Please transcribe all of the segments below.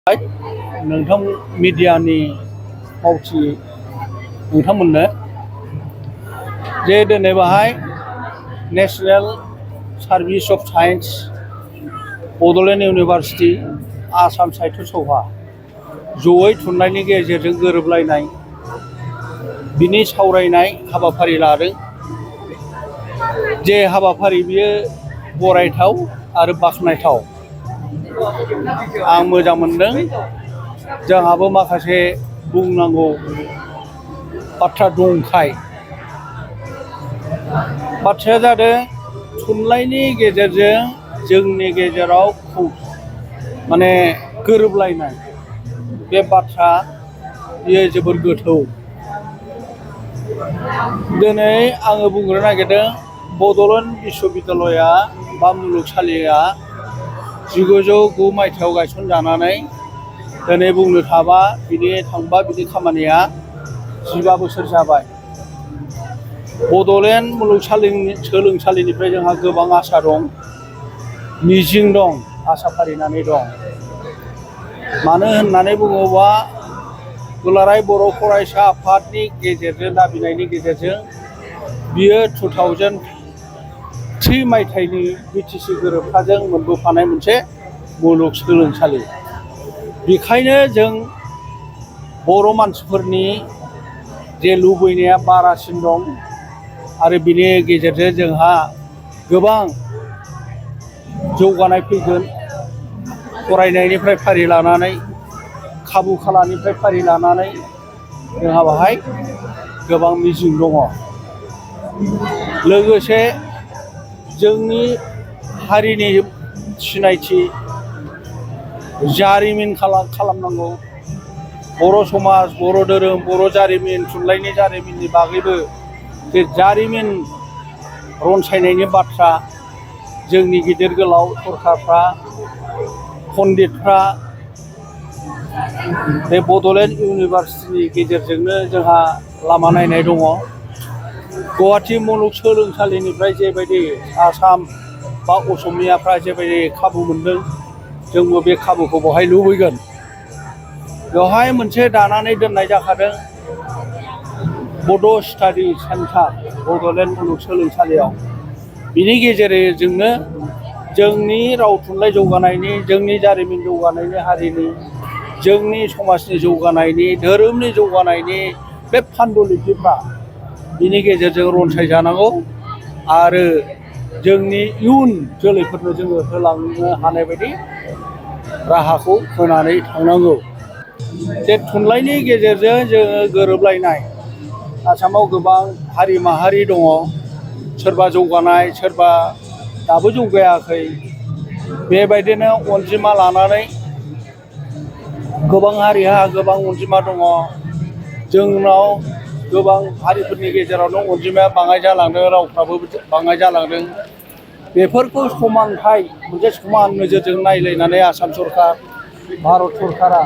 नोंथां मिडियानि मावथि नोंथांमोननो जे दिनै बाहाय national service of science Bodoland university Assam Sahitya Sabha जयै थुनलाइनि गेजेरजों गोरोबलायनाय बिनि सावरायनाय हाबाफारि लादों। जे हाबाफारि बियो बरायथाव आरो बाख्नायथाव। आं मोजां मोनदों। जोंहाबो माखासे बुंनांगौ बाथ्रा दंखाय बाथ्राया जादों थुनलाइनि गेजेरजों जोंनि गेजेराव माने गोरोबलायनाय बे बाथ्रा बियो जोबोर गोथौ। दिनै आङो बुंनो नागिरदों बड'लेण्ड बिश्वबिद्यालया बा मुलुगसालिया 1909 मायथाइयाव गायसनजानानै दिनै बुंनो थाबा बिनि खामानिया 15 बोसोर जाबाय। बड'लेण्ड मुलुगसोलोंसालिनिफ्राय जोंहा गोबां आसा दं, मिजिं दं, आसा फारिनानै दं। मानो होननानै बुङोबा दुलाराय बर' फरायसा आफादनि गेजेरजों दाबिनायनि गेजेरजों बियो 2003 मायथाइनि BTC गोरोबथाजों मोनबोफानाय मोनसे मुलुगसोलोंसालि। बेखायनो जों बर' मानसिफोरनि जे लुबैनाया बारासिन दं आरो बिनि गेजेरजों जोंहा गोबां जौगानाय फैगोन। फरायनायनिफ्राय फारि लानानै खाबु खालानिफ्राय फारि लानानै जोंहा बाहाय गोबां मिजिं दङ। लोगोसे जोंनि हारिनि सिनायथि जारिमिन खालामनांगौ। बर' समाज, बर' धोरोम, बर' जारिमिन, थुनलाइनि जारिमिननि बागैबो जे जारिमिन रनसायनायनि बाथ्रा जोंनि गिदिर गोलाव सरकारफ्रा, पण्डितफ्रा बे बड'लेण्ड इउनिभार्सिटिनि गेजेरजोंनो जोंहा लामा नायनाय दङ। गुवाहाटि मुलुगसोलोंसालिनिफ्राय जेबायदि आसाम बा असमियाफ्रा जेबायदि खाबु मोनदों, जोंबो बे खाबुखौ बहाय लुबैगोन। बेवहाय मोनसे दानानै दोननाय जाखादों बड' स्टाडि सेन्टार बड'लेण्ड मुलुगसोलोंसालियाव। बिनि गेजेरजोंनो जोंनि राव थुनलाइ जौगानायनि, जोंनि जारिमिन जौगानायनि, हारिनि, जोंनि समाजनि जौगानायनि, धोरोमनि जौगानायनि बे फान्डुलिपिफ्रा बिनि गेजेरजों रनसाय जानांगौ आरो जोंनि इयुन जोलैफोरनो जोङो होलांनो हानाय बायदि राहाखौ होनानै थांनांगौ। जे थुनलाइनि गेजेरजों जोङो गोरोबलायनाय। आसामाव गोबां हारि माहारि दङ, सोरबा जौगानाय, सोरबा दाबो जौगायाखै। बेबायदिनो अनजिमा लानानै गोबां हारिहा गोबां अनजिमा दङ। जोंनाव गोबां हारिफोरनि गेजेरावनो अनजिमाया बाङाय जालांदों, रावफ्राबो बाङाय जालांदों। बेफोरखौ समानथाय मोनसे समान नोजोरजों नायलायनानै आसाम सरकार, भारत सरकारा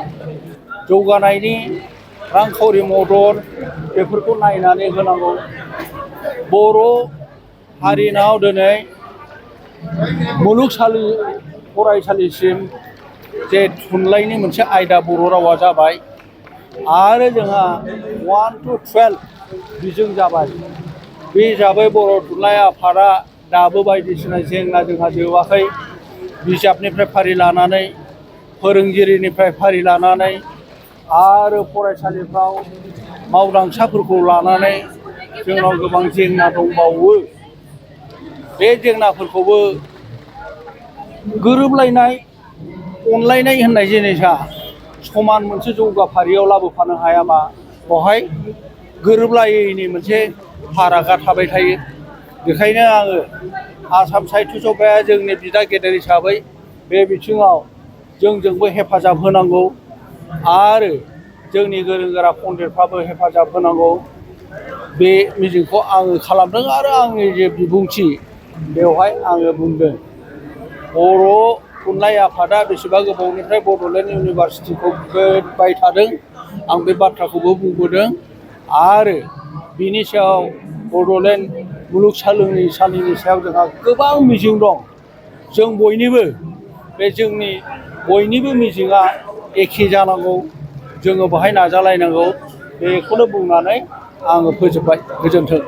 जौगानायनि रांखावरि मदद बेफोरखौ नायनानै होनांगौ। बर' हारिनाव दिनै फरायसालिसिम जे थुनलाइनि मोनसे आयदा बर' रावा जाबाय आरो जोंहा 1 to 12 बिजों जाबाय। बे हिसाबै बर' थुनलाइ आफादा दाबो बायदिसिना जेंना जोंहा जोबाखै। बिजाबनिफ्राय फारि लानानै, फोरोंगिरिनिफ्राय फारि लानानै आरो फरायसालिफ्राव मावदांसाफोरखौ लानानै जोंनाव गोबां जेंना दंबावो। बे जेंनाफोरखौबो गोरोबलायनाय, अनलायनाय होननाय जिनिसा समान मोनसे जौगाफारियाव लाबोफानो हायाबा बेवहाय गोरोबलायैनि मोनसे फारागा थाबाय थायो। बेखायनो आङो आसाम साहित्य सभाया जोंनि बिदा गेदेर हिसाबै बे बिथिङाव जोंजोंबो हेफाजाब होनांगौ आरो जोंनि गोरों गोरा पण्डितफ्राबो हेफाजाब होनांगौ। बे मिजिंखौ आङो खालामदों आरो आंनि जे बिबुंथि बेवहाय आङो बुंदों। बर' थुनलाइ आफादा बेसेबा गोबावनिफ्राय बड'लेण्ड इउनिभार्सिटिखौ गोदबाय थादों। आं बे बाथ्राखौबो बुंबोदों आरो बिनि सायाव बड'लेण्ड मुलुगसोलोंसालिनि सायाव जोंहा गोबां मिजिं दं। जों बयनिबो बे जोंनि बयनिबो मिजिंआ एखे जानांगौ जोङो बेहाय नाजालायनांगौ बेखौनो बुंनानै आङो फोजोबबाय गोजोन्थों।